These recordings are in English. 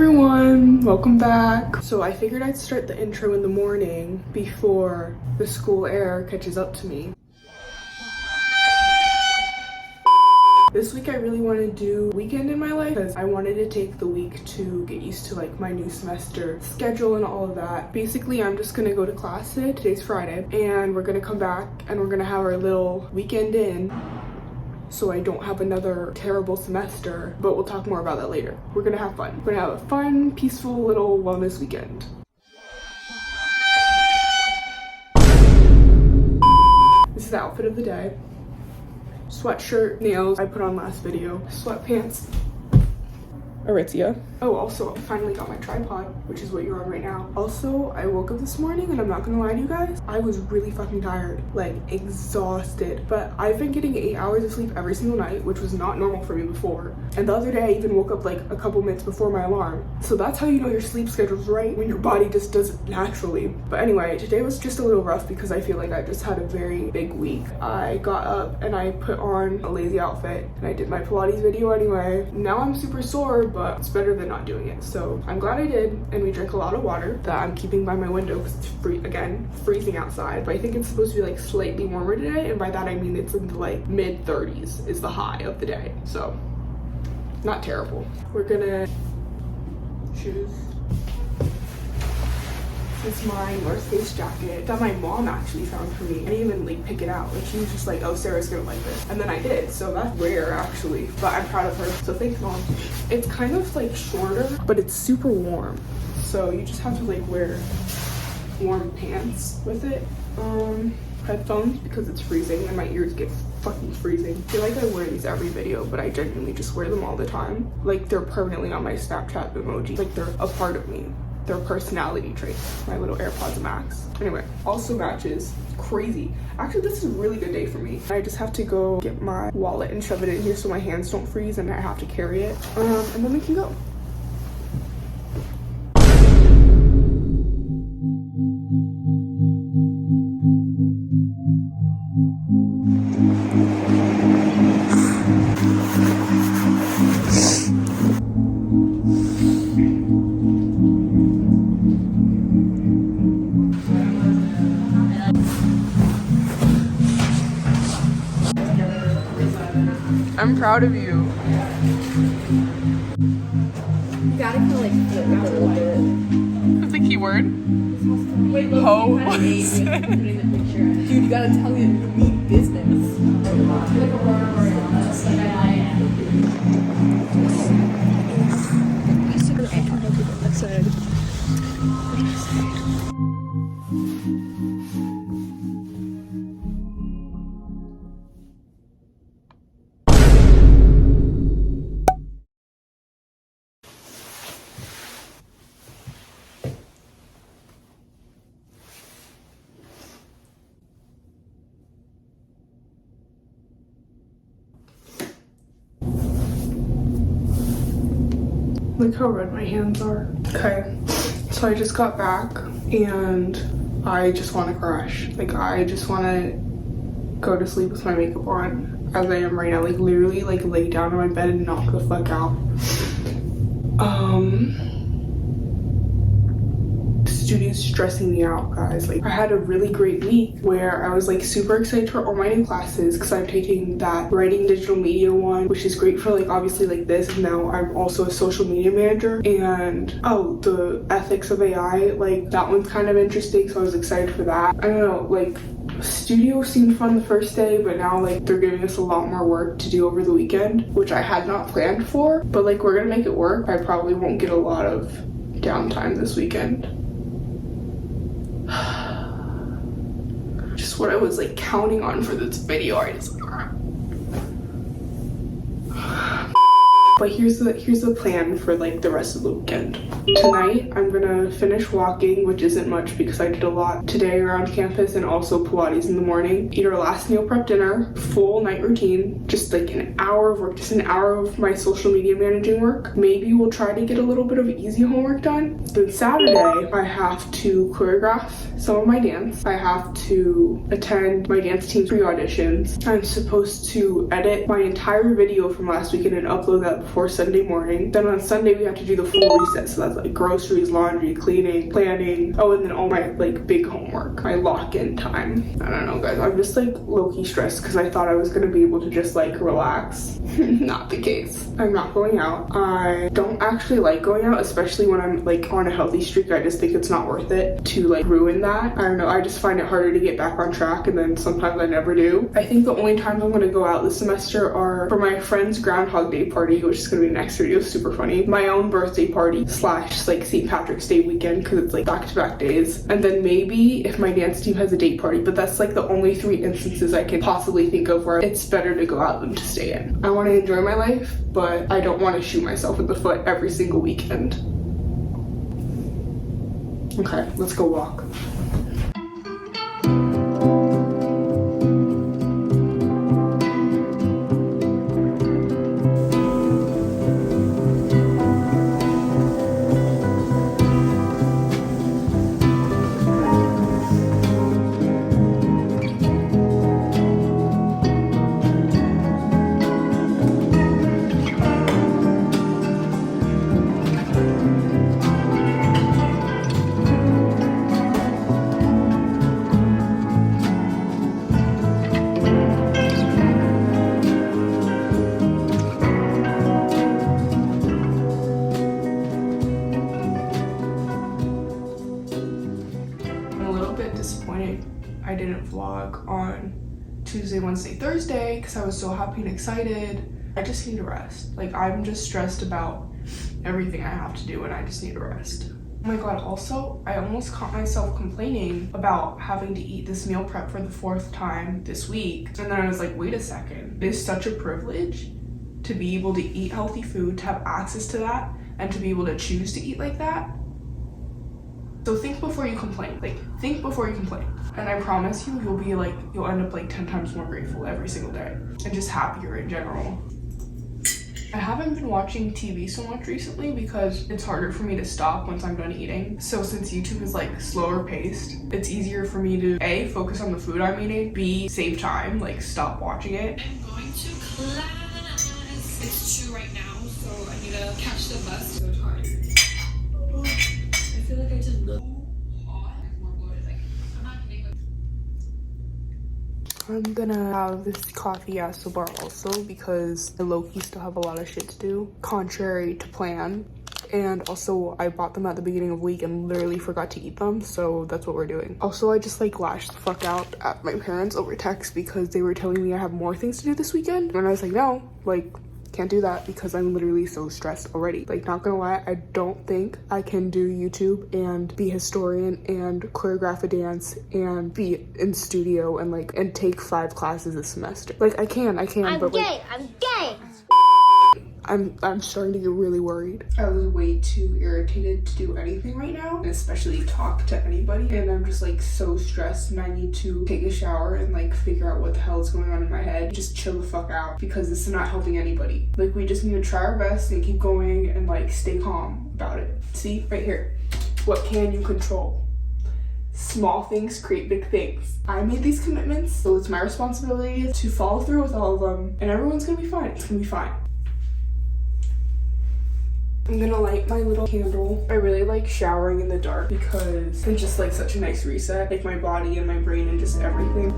everyone, welcome back. So I figured I'd start the intro in the morning before the school air catches up to me. This week I really want to do weekend in my life because I wanted to take the week to get used to like my new semester schedule and all of that. Basically, I'm just gonna go to class today. Today's Friday, and we're gonna come back and we're gonna have our little weekend in, so I don't have another terrible semester, but we'll talk more about that later. We're gonna have fun. We're gonna have a fun, peaceful little wellness weekend. This is the outfit of the day. Sweatshirt, nails I put on last video, sweatpants, Aritzia. Oh, also, I finally got my tripod, which is what you're on right now. Also, I woke up this morning and I'm not gonna lie to you guys, I was really fucking tired, like exhausted. But I've been getting 8 hours of sleep every single night, which was not normal for me before. And the other day I even woke up like a couple minutes before my alarm. So that's how you know your sleep schedule's right, when your body just does it naturally. But anyway, today was just a little rough because I feel like I just had a very big week. I got up and I put on a lazy outfit and I did my Pilates video anyway. Now I'm super sore, but it's better than not doing it. So I'm glad I did, and we drank a lot of water that I'm keeping by my window because it's freezing outside. But I think it's supposed to be like slightly warmer today, and by that I mean it's in the like mid 30s is the high of the day. So not terrible. We're gonna shoes. This is my North Face jacket that my mom actually found for me. I didn't even like pick it out. Like she was just like, oh, Sarah's gonna like this. And then I did. So that's rare actually, but I'm proud of her. So thanks, Mom. It's kind of like shorter, but it's super warm. So you just have to like wear warm pants with it. Headphones because it's freezing and my ears get fucking freezing. I feel like I wear these every video, but I genuinely just wear them all the time. Like they're permanently on my Snapchat emoji. Like they're a part of me. Their personality traits. My little AirPods Max. Anyway, also matches. Crazy. Actually, this is a really good day for me. I just have to go get my wallet and shove it in here so my hands don't freeze and I have to carry it. And then we can go. I'm proud of you. You gotta kind of like flip out a little bit. What's the keyword? Wait, Ho. Dude, you gotta tell me you mean business. Look how red my hands are. Okay, so I just got back and I just want to crash. Like I just want to go to sleep with my makeup on as I am right now. Like literally like lay down on my bed and knock the fuck out. Studio's stressing me out, guys. Like I had a really great week where I was like super excited for all my new classes because I'm taking that writing digital media one, which is great for like obviously like this, and now I'm also a social media manager. And oh, the ethics of AI, like that one's kind of interesting, so I was excited for that. I don't know, like studio seemed fun the first day, but now like they're giving us a lot more work to do over the weekend, which I had not planned for, but like we're gonna make it work. I probably won't get a lot of downtime this weekend. Just what I was like counting on for this video. I just But here's the plan for like the rest of the weekend. Tonight, I'm gonna finish walking, which isn't much because I did a lot today around campus and also Pilates in the morning. Eat our last meal prep dinner, full night routine, just like an hour of work, just an hour of my social media managing work. Maybe we'll try to get a little bit of easy homework done. Then Saturday, I have to choreograph some of my dance. I have to attend my dance team's pre-auditions. I'm supposed to edit my entire video from last weekend and upload that before Sunday morning. Then on Sunday we have to do the full reset, so that's like groceries, laundry, cleaning, planning. Oh, and then all my like big homework, my lock-in time. I don't know, guys, I'm just like low-key stressed because I thought I was gonna be able to just like relax. Not the case. I'm not going out. I don't actually like going out, especially when I'm like on a healthy streak. I just think it's not worth it to like ruin that. I don't know, I just find it harder to get back on track, and then sometimes I never do. I think the only times I'm gonna go out this semester are for my friend's Groundhog Day party, which is gonna be next video, super funny, my own birthday party slash like St. Patrick's Day weekend, because it's like back-to-back days, and then maybe if my dance team has a date party. But that's like the only 3 instances I can possibly think of where it's better to go out than to stay in. I want to enjoy my life, but I don't want to shoot myself in the foot every single weekend. Okay, let's go walk. Disappointed I didn't vlog on Tuesday, Wednesday, Thursday because I was so happy and excited. I just need to rest. Like, I'm just stressed about everything I have to do and I just need to rest. Oh my god, also, I almost caught myself complaining about having to eat this meal prep for the 4th time this week. And then I was like, wait a second. It is such a privilege to be able to eat healthy food, to have access to that, and to be able to choose to eat like that. So think before you complain. Like, think before you complain. And I promise you, you'll end up like 10 times more grateful every single day. And just happier in general. I haven't been watching TV so much recently because it's harder for me to stop once I'm done eating. So since YouTube is like slower paced, it's easier for me to A, focus on the food I'm eating, B, save time, like stop watching it. I'm going to class. It's 2 right now, so I need to catch the bus. So tired. I feel like I just look hot. I'm more bloated. Like, I'm not kidding. I'm gonna have this coffee acid bar also because I low-key still have a lot of shit to do, contrary to plan. And also I bought them at the beginning of the week and literally forgot to eat them, so that's what we're doing. Also, I just like lashed the fuck out at my parents over text because they were telling me I have more things to do this weekend, and I was like, no, like, can't do that because I'm literally so stressed already. Like, not gonna lie, I don't think I can do YouTube and be a historian and choreograph a dance and be in studio and like and take 5 classes a semester. Like, I can, but like, I'm gay. I'm starting to get really worried. I was way too irritated to do anything right now, and especially talk to anybody, and I'm just like so stressed and I need to take a shower and like figure out what the hell is going on in my head. Just chill the fuck out because this is not helping anybody. Like, we just need to try our best and keep going and like stay calm about it. See, right here. What can you control? Small things create big things. I made these commitments, so it's my responsibility to follow through with all of them, and everyone's gonna be fine. It's gonna be fine. I'm gonna light my little candle. I really like showering in the dark because it's just like such a nice reset, like my body and my brain and just everything.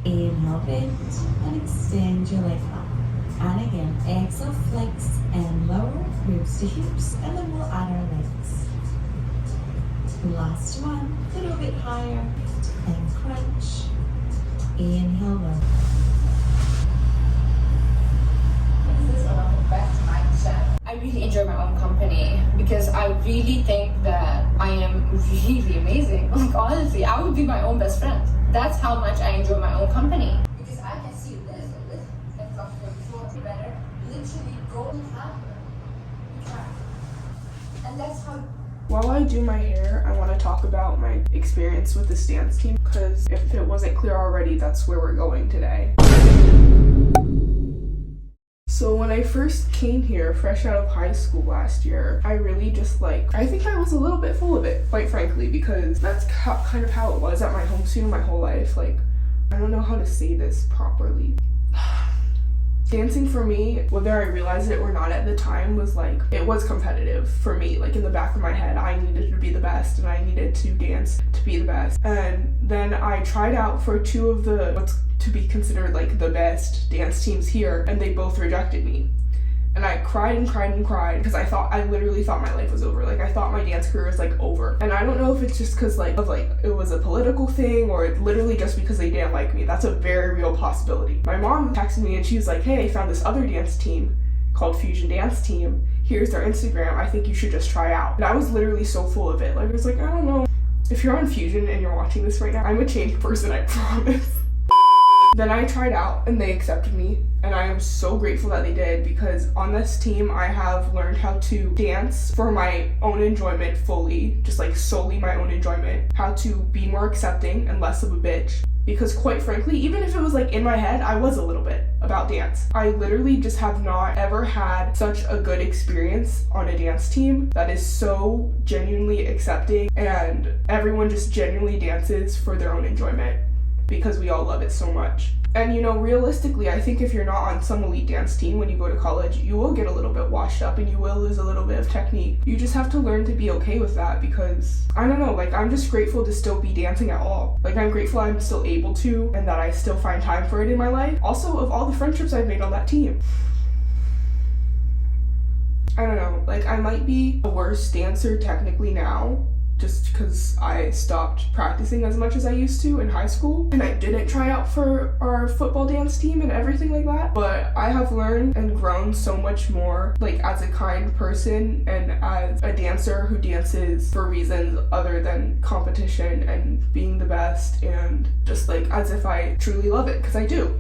Inhale, bend and extend your leg up. And again, exhale, flex and lower, ribs to hips, and then we'll add our legs. Last one, a little bit higher, and crunch. Inhale, lower. I really enjoy my own company because I really think that I am really amazing. Like honestly, I would be my own best friend. That's how much I enjoy my own company. Because I can see this and talk to before better. Literally go and have and that's how. While I do my hair, I want to talk about my experience with this dance team, because if it wasn't clear already, that's where we're going today. So when I first came here, fresh out of high school last year, I really just I think I was a little bit full of it, quite frankly, because that's kind of how it was at my home studio my whole life. I don't know how to say this properly. Dancing for me, whether I realized it or not at the time, was it was competitive for me. In the back of my head, I needed to be the best and I needed to dance to be the best. And then I tried out for two of the what's to be considered the best dance teams here, and they both rejected me. And I cried and cried and cried because I literally thought my life was over. I thought my dance career was over. And I don't know if it's just because it was a political thing or literally just because they didn't like me. That's a very real possibility. My mom texted me and she was like, hey, I found this other dance team called Fusion Dance Team. Here's their Instagram. I think you should just try out. And I was literally so full of it. I was I don't know. If you're on Fusion and you're watching this right now, I'm a changed person, I promise. Then I tried out and they accepted me, and I am so grateful that they did, because on this team I have learned how to dance for my own enjoyment fully, just solely my own enjoyment, how to be more accepting and less of a bitch, because quite frankly, even if it was in my head, I was a little bit about dance. I literally just have not ever had such a good experience on a dance team that is so genuinely accepting and everyone just genuinely dances for their own enjoyment, because we all love it so much. And realistically, I think if you're not on some elite dance team when you go to college, you will get a little bit washed up and you will lose a little bit of technique. You just have to learn to be okay with that, because I don't know, I'm just grateful to still be dancing at all. I'm grateful I'm still able to and that I still find time for it in my life. Also, of all the friendships I've made on that team. I don't know, I might be a worse dancer technically now, just because I stopped practicing as much as I used to in high school, and I didn't try out for our football dance team and everything like that. But I have learned and grown so much more, as a kind person and as a dancer who dances for reasons other than competition and being the best, and just as if I truly love it, because I do.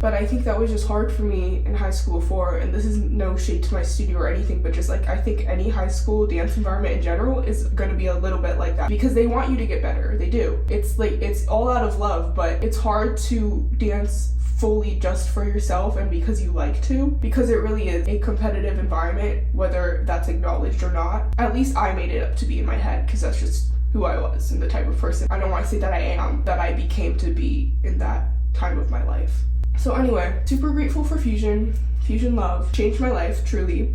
But I think that was just hard for me in high school and this is no shade to my studio or anything, but just I think any high school dance environment in general is gonna be a little bit like that, because they want you to get better. They do. It's it's all out of love, but it's hard to dance fully just for yourself and because you like to, because it really is a competitive environment, whether that's acknowledged or not. At least I made it up to be in my head, because that's just who I was and the type of person. I don't want to say that I am, that I became to be in that time of my life. So anyway, super grateful for Fusion Love, changed my life, truly.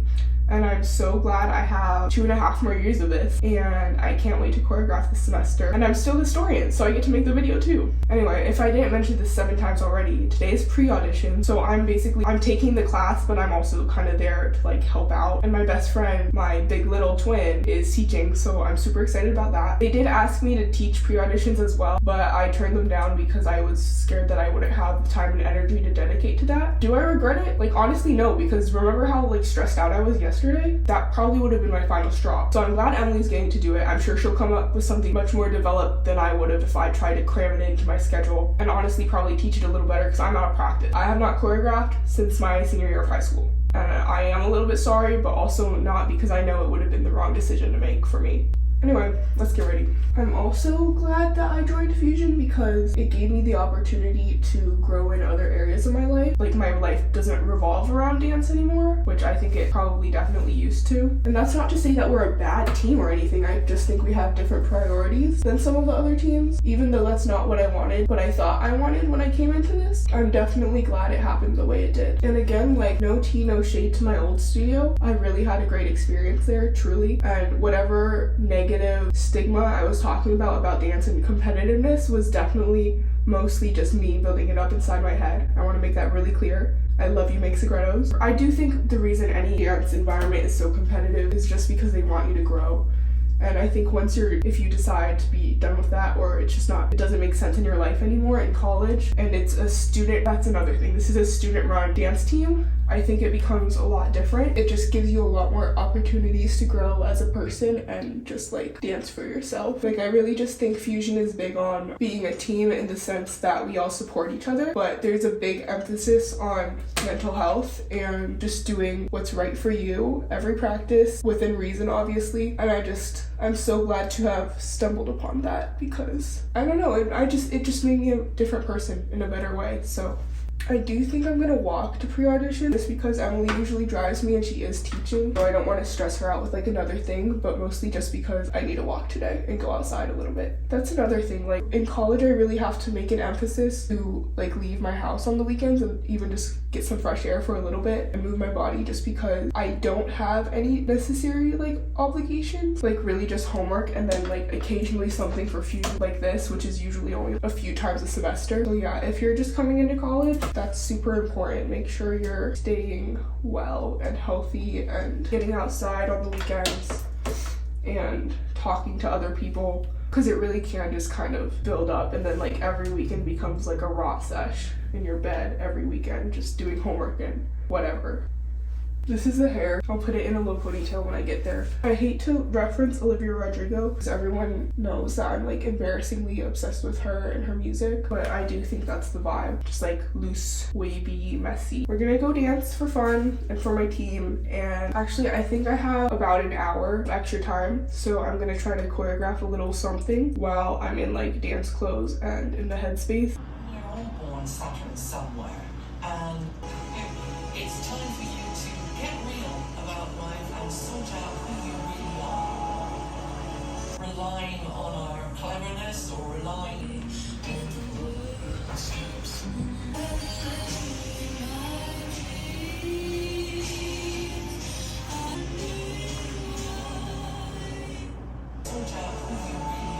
And I'm so glad I have 2.5 more years of this, and I can't wait to choreograph this semester. And I'm still a historian, so I get to make the video too. Anyway, if I didn't mention this 7 times already, today is pre-audition, so I'm taking the class, but I'm also kind of there to help out. And my best friend, my big little twin, is teaching, so I'm super excited about that. They did ask me to teach pre-auditions as well, but I turned them down because I was scared that I wouldn't have the time and energy to dedicate to that. Do I regret it? Honestly, no, because remember how stressed out I was yesterday? That probably would have been my final straw. So I'm glad Emily's getting to do it. I'm sure she'll come up with something much more developed than I would have if I tried to cram it into my schedule, and honestly probably teach it a little better, because I'm out of practice. I have not choreographed since my senior year of high school. And I am a little bit sorry, but also not, because I know it would have been the wrong decision to make for me. Anyway, let's get ready. I'm also glad that I joined Fusion because it gave me the opportunity to grow in other areas of my life. My life doesn't revolve around dance anymore, which I think it probably definitely used to. And that's not to say that we're a bad team or anything. I just think we have different priorities than some of the other teams, even though that's not what I wanted, what I thought I wanted when I came into this. I'm definitely glad it happened the way it did. And again, no tea, no shade to my old studio. I really had a great experience there, truly. And whatever negative stigma I was talking about dance and competitiveness was definitely mostly just me building it up inside my head. I want to make that really clear. I love you, Mexigrettos. I do think the reason any dance environment is so competitive is just because they want you to grow. And I think if you decide to be done with that, or it doesn't make sense in your life anymore in college, and it's a student, that's another thing. This is a student-run dance team. I think it becomes a lot different. It just gives you a lot more opportunities to grow as a person and just like dance for yourself. Like I really just think Fusion is big on being a team in the sense that we all support each other, but there's a big emphasis on mental health and just doing what's right for you every practice within reason, obviously. And I'm so glad to have stumbled upon that because I don't know, it just made me a different person in a better way. So I do think I'm gonna walk to pre-audition just because Emily usually drives me and she is teaching, so I don't want to stress her out with like another thing, but mostly just because I need to walk today and go outside a little bit. That's another thing, like in college I really have to make an emphasis to like leave my house on the weekends and even just get some fresh air for a little bit and move my body, just because I don't have any necessary like obligations, like really just homework and then like occasionally something for Fusion like this, which is usually only a few times a semester. So yeah, if you're just coming into college, that's super important. Make sure you're staying well and healthy and getting outside on the weekends and talking to other people, because it really can just kind of build up and then like every weekend becomes like a rot sesh in your bed every weekend just doing homework and whatever. This is the hair. I'll put it in a low ponytail when I get there. I hate to reference Olivia Rodrigo because everyone knows that I'm like embarrassingly obsessed with her and her music, but I do think that's the vibe. Just like loose, wavy, messy. We're gonna go dance for fun and for my team, and actually I think I have about an hour of extra time, so I'm gonna try to choreograph a little something while I'm in like dance clothes and in the headspace. We're all born Saturn somewhere, and it's time for you to get real about life and sort out who you really are. Relying on our cleverness or relying... Sort out who you really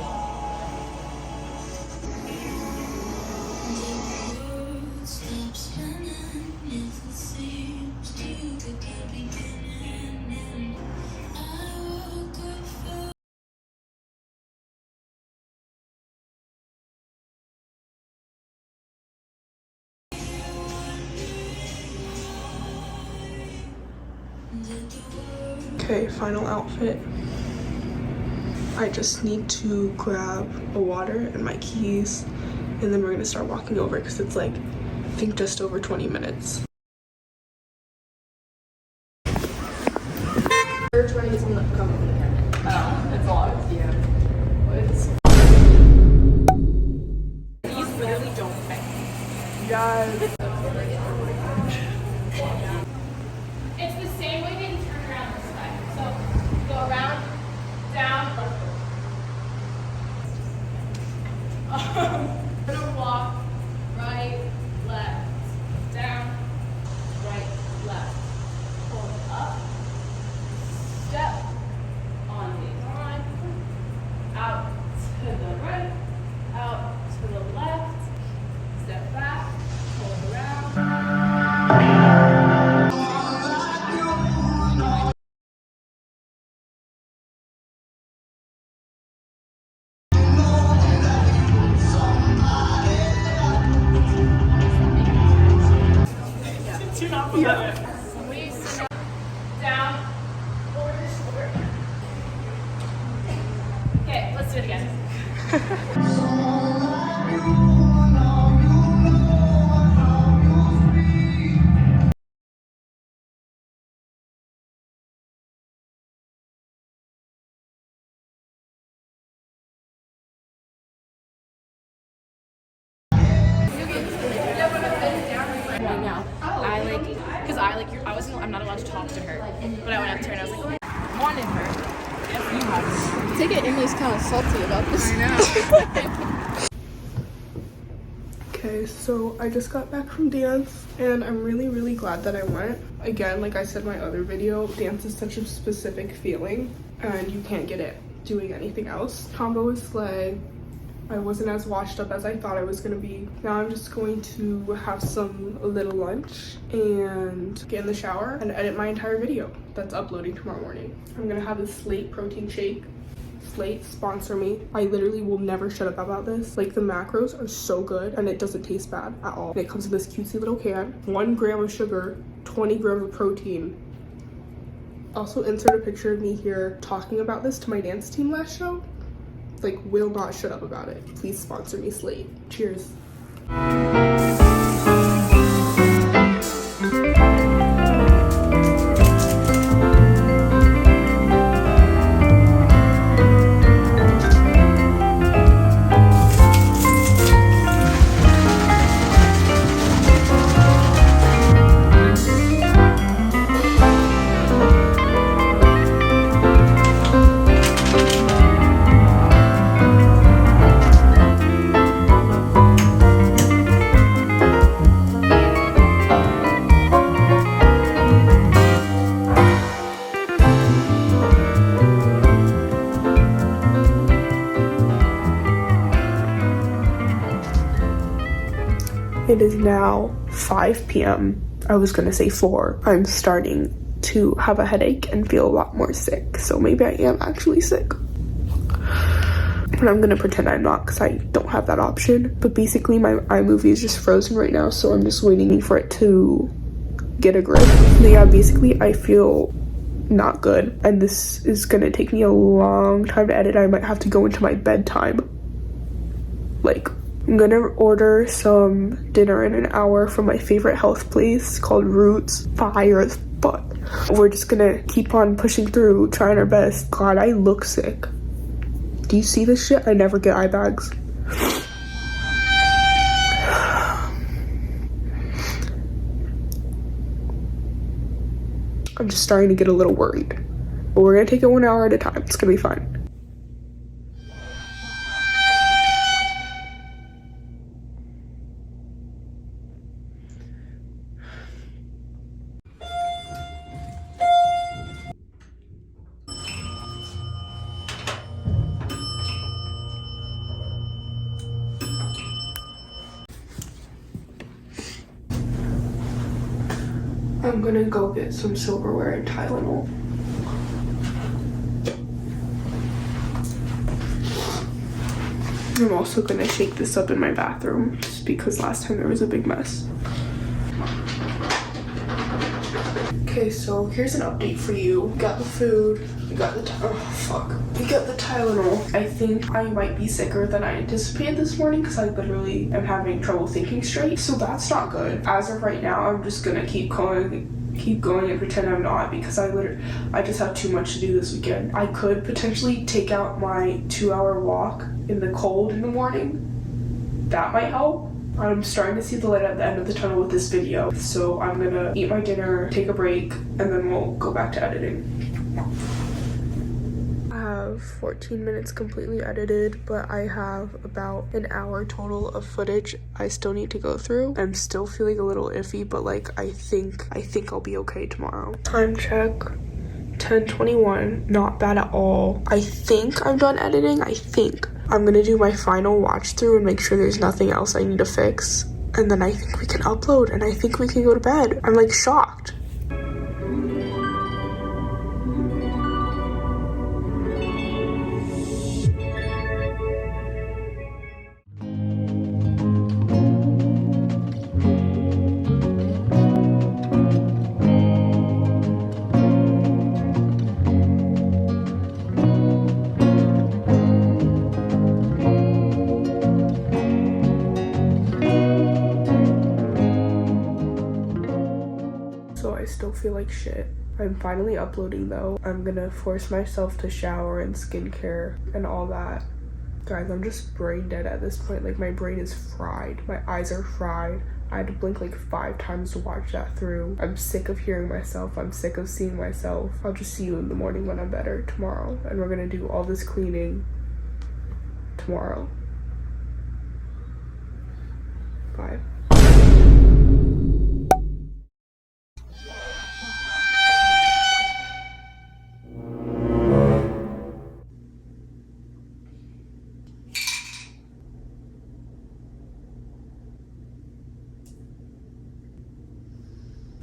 Okay, final outfit. I just need to grab a water and my keys, and then we're gonna start walking over because it's like, I think just over 20 minutes. We're trying to get someone to come over the camera. Oh, it's locked. Yeah. These literally don't fit. Yes. It's the same way that you turn around this way. So go around, down. I'm gonna walk right, left, down, right, left. Hold up. Step on the line. Out to the right, out to the left. Step back, hold around. Down, over the shoulder. Okay, let's do it again. Right now, I'm not allowed to talk to her, but I went up to her and I was like, I wanted her. If you have. Take it, Emily's kind of salty about this. I know. Okay, so I just got back from dance and I'm really glad that I went. Again, like I said in my other video, dance is such a specific feeling and you can't get it doing anything else. Combo was slay. I wasn't as washed up as I thought I was gonna be. Now I'm just going to have a little lunch and get in the shower and edit my entire video that's uploading tomorrow morning. I'm gonna have a Slate protein shake, Slate, sponsor me. I literally will never shut up about this. Like, the macros are so good and it doesn't taste bad at all. And it comes in this cutesy little can. 1 gram of sugar, 20 grams of protein. Also insert a picture of me here talking about this to my dance team last show. Like, will not shut up about it. Please sponsor me, Slate. Cheers. It is now 5 p.m. I was gonna say 4. I'm starting to have a headache and feel a lot more sick, so maybe I am actually sick. But I'm gonna pretend I'm not because I don't have that option. But basically my iMovie is just frozen right now, so I'm just waiting for it to get a grip. But yeah, basically I feel not good, and this is gonna take me a long time to edit. I might have to go into my bedtime. Like, I'm gonna order some dinner in an hour from my favorite health place called Roots. Fire as fuck. We're just gonna keep on pushing through, trying our best. God, I look sick. Do you see this shit? I never get eye bags. I'm just starting to get a little worried. But we're gonna take it 1 hour at a time. It's gonna be fine. I'm gonna go get some silverware and Tylenol. I'm also gonna shake this up in my bathroom just because last time there was a big mess. Okay, so here's an update for you. We got the food, we got the we got the Tylenol. I think I might be sicker than I anticipated this morning because I literally am having trouble thinking straight. So that's not good. As of right now, I'm just gonna keep going and pretend I'm not because I just have too much to do this weekend. I could potentially take out my 2-hour walk in the cold in the morning. That might help. I'm starting to see the light at the end of the tunnel with this video. So I'm gonna eat my dinner, take a break, and then we'll go back to editing. I have 14 minutes completely edited, but I have about an hour total of footage I still need to go through. I'm still feeling a little iffy, but like I think I'll be okay tomorrow. Time check, 10:21, not bad at all. I think I'm done editing. I'm gonna do my final watch through and make sure there's nothing else I need to fix. And then I think we can upload and I think we can go to bed. I'm like shocked. I still feel like shit. I'm finally uploading though. I'm gonna force myself to shower and skincare and all that. Guys, I'm just brain dead at this point. Like my brain is fried. My eyes are fried. I had to blink like 5 times to watch that through. I'm sick of hearing myself. I'm sick of seeing myself. I'll just see you in the morning when I'm better tomorrow. And we're gonna do all this cleaning tomorrow. Bye.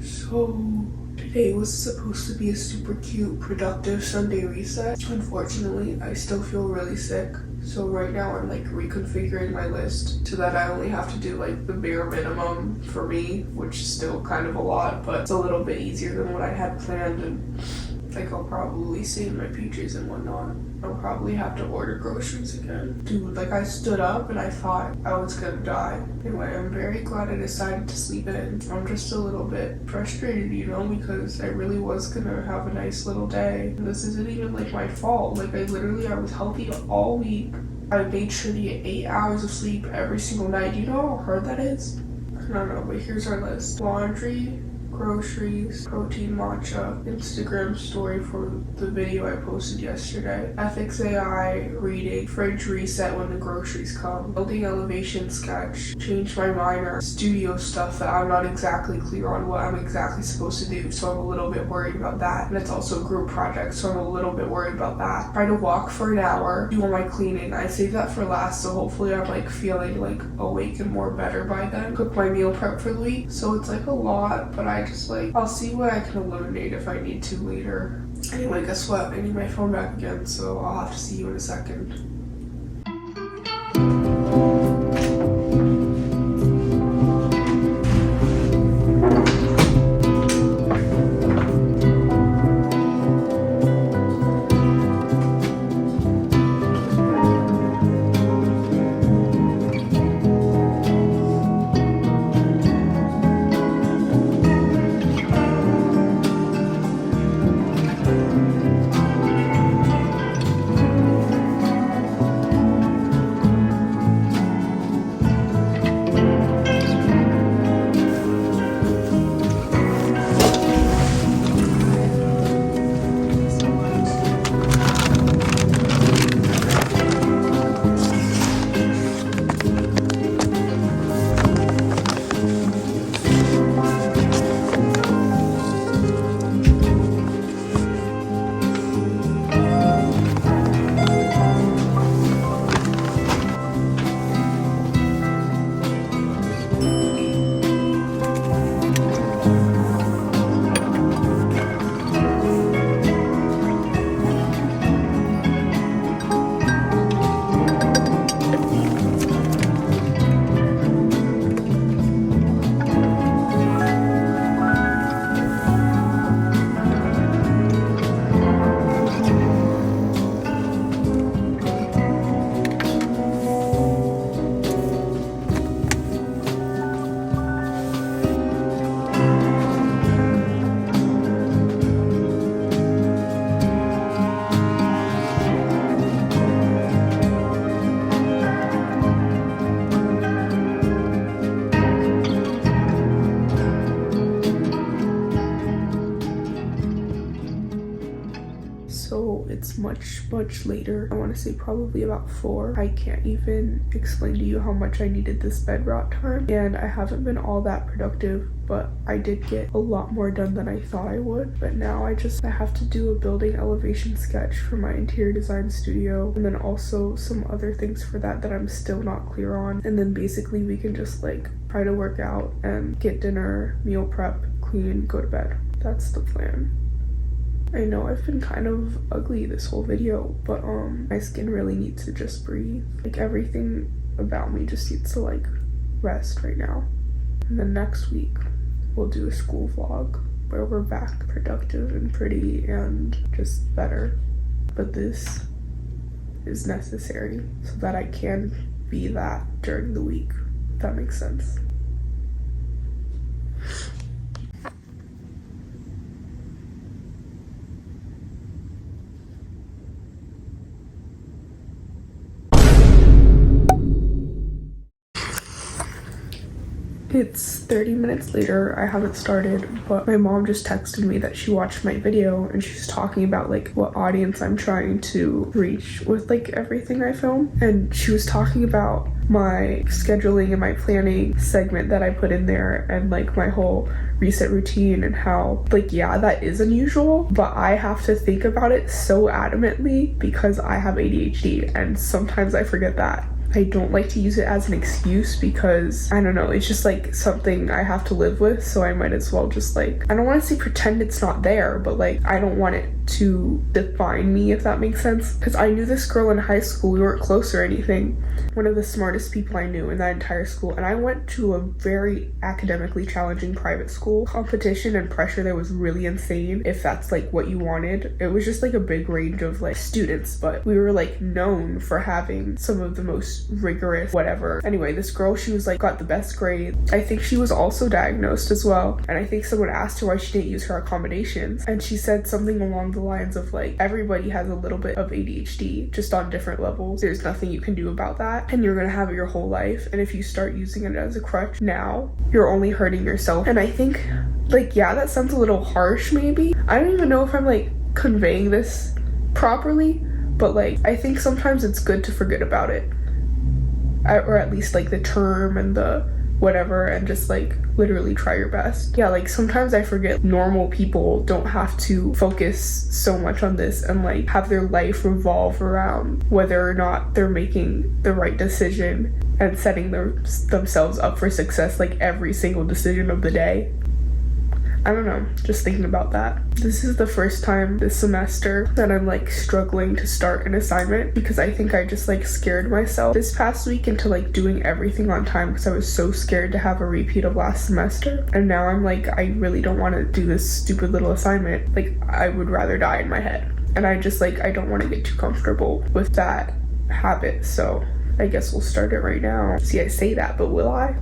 So Today was supposed to be a super cute, productive Sunday reset. Unfortunately, I still feel really sick. So right now I'm like reconfiguring my list so that I only have to do like the bare minimum for me, which is still kind of a lot, but it's a little bit easier than what I had planned. And like I'll probably save my PJs and whatnot. I'll probably have to order groceries again. Dude, like I stood up and I thought I was gonna die. Anyway, I'm very glad I decided to sleep in. I'm just a little bit frustrated, you know, because I really was gonna have a nice little day. And this isn't even like my fault. Like I was healthy all week. I made sure to get 8 hours of sleep every single night. Do you know how hard that is? I don't know, but here's our list. Laundry, groceries, protein matcha, Instagram story for the video I posted yesterday, ethics AI, reading, fridge reset when the groceries come, building elevation sketch, change my minor, studio stuff that I'm not exactly clear on what I'm exactly supposed to do, so I'm a little bit worried about that. And it's also a group project, so I'm a little bit worried about that. Try to walk for an hour, do all my cleaning. I saved that for last, so hopefully I'm like feeling like awake and more better by then. Cook my meal prep for the week, so it's like a lot, but I'll see what I can eliminate if I need to later. Anyway, guess what? I need my phone back again, so I'll have to see you in a second. So it's much later. I want to say probably about 4. I can't even explain to you how much I needed this bed rot time, and I haven't been all that productive, but I did get a lot more done than I thought I would. But now I have to do a building elevation sketch for my interior design studio, and then also some other things for that I'm still not clear on. And then basically we can just like try to work out and get dinner, meal prep, clean, go to bed. That's the plan. I know I've been kind of ugly this whole video, but my skin really needs to just breathe. Like everything about me just needs to like rest right now. And then next week we'll do a school vlog where we're back productive and pretty and just better. But this is necessary so that I can be that during the week, if that makes sense. It's 30 minutes later. I haven't started, but my mom just texted me that she watched my video and she's talking about like what audience I'm trying to reach with like everything I film. And she was talking about my scheduling and my planning segment that I put in there and like my whole reset routine and how like, yeah, that is unusual, but I have to think about it so adamantly because I have ADHD and sometimes I forget that. I don't like to use it as an excuse because, I don't know, it's just like something I have to live with, so I might as well just like, I don't want to say pretend it's not there, but like I don't want it to define me, if that makes sense. Because I knew this girl in high school, we weren't close or anything, one of the smartest people I knew in that entire school, and I went to a very academically challenging private school. Competition and pressure there was really insane, if that's like what you wanted. It was just like a big range of like students, but we were like known for having some of the most rigorous whatever. Anyway, this girl, she was like got the best grade. I think she was also diagnosed as well, and I think someone asked her why she didn't use her accommodations, and she said something along the lines of like, everybody has a little bit of ADHD, just on different levels. There's nothing you can do about that, and you're gonna have it your whole life, and if you start using it as a crutch now, you're only hurting yourself. And I think like, yeah, that sounds a little harsh maybe. I don't even know if I'm like conveying this properly, but like I think sometimes it's good to forget about it, or at least like the term and the whatever, and just like literally try your best. Yeah, like sometimes I forget normal people don't have to focus so much on this and like have their life revolve around whether or not they're making the right decision and setting themselves up for success like every single decision of the day. I don't know, just thinking about that. This is the first time this semester that I'm like struggling to start an assignment, because I think I just like scared myself this past week into like doing everything on time because I was so scared to have a repeat of last semester. And now I'm like, I really don't want to do this stupid little assignment. Like I would rather die in my head. And I just like, I don't want to get too comfortable with that habit. So I guess we'll start it right now. See, I say that, but will I?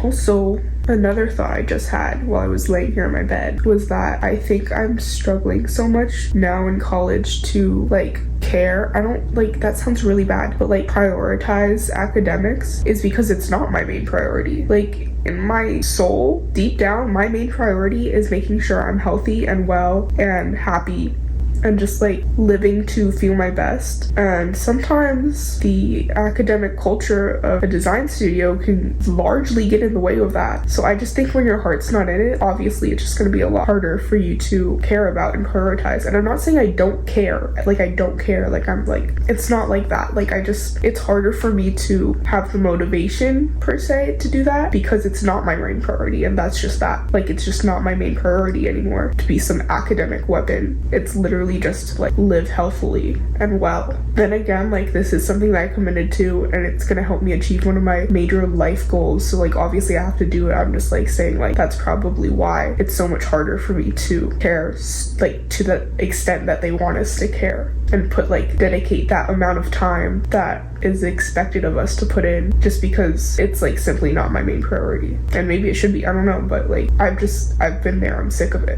Also, another thought I just had while I was laying here in my bed was that I think I'm struggling so much now in college to like care. I don't like, that sounds really bad, but like prioritize academics is because it's not my main priority. Like in my soul, deep down, my main priority is making sure I'm healthy and well and happy and just like living to feel my best. And sometimes the academic culture of a design studio can largely get in the way of that. So I just think when your heart's not in it, obviously it's just going to be a lot harder for you to care about and prioritize. And I'm not saying I don't care, like I don't care, like I'm like, it's not like that. Like I just, it's harder for me to have the motivation per se to do that because it's not my main priority. And that's just that, like it's just not my main priority anymore to be some academic weapon. It's literally just to like live healthily and well. Then again, like this is something that I committed to and it's gonna help me achieve one of my major life goals, so like obviously I have to do it. I'm just like saying like that's probably why it's so much harder for me to care like to the extent that they want us to care and put like dedicate that amount of time that is expected of us to put in, just because it's like simply not my main priority. And maybe it should be, I don't know, but like I've been there, I'm sick of it.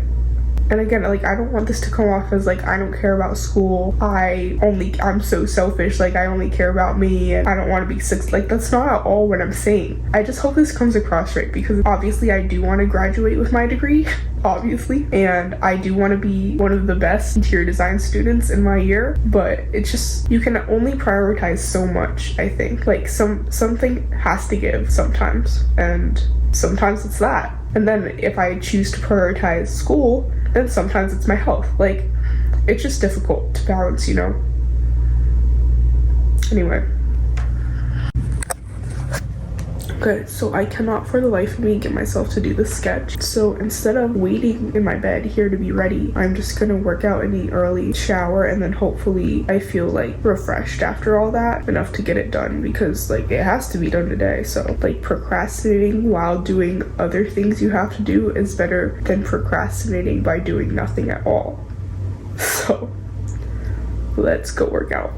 And again, like I don't want this to come off as like I don't care about school, I'm so selfish, like I only care about me and I don't want to be sick. Like that's not at all what I'm saying. I just hope this comes across right, because obviously I do want to graduate with my degree, obviously, and I do want to be one of the best interior design students in my year, but it's just, you can only prioritize so much. I think like something has to give sometimes, and sometimes it's that. And then if I choose to prioritize school, then sometimes it's my health. Like it's just difficult to balance, you know. Anyway, okay, so I cannot for the life of me get myself to do the sketch. So instead of waiting in my bed here to be ready, I'm just gonna work out in the early shower, and then hopefully I feel like refreshed after all that, enough to get it done, because like it has to be done today. So like procrastinating while doing other things you have to do is better than procrastinating by doing nothing at all. So let's go work out.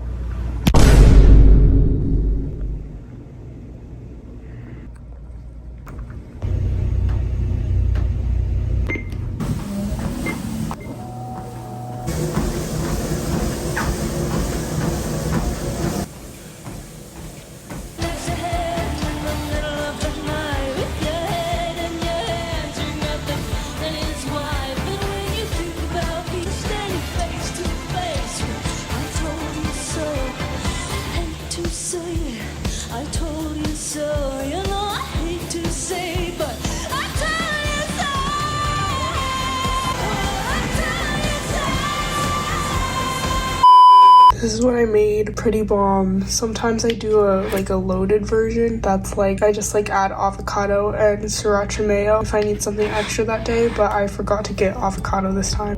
This is what I made. Pretty bomb. Sometimes I do a loaded version. That's like I just like add avocado and sriracha mayo if I need something extra that day, but I forgot to get avocado this time.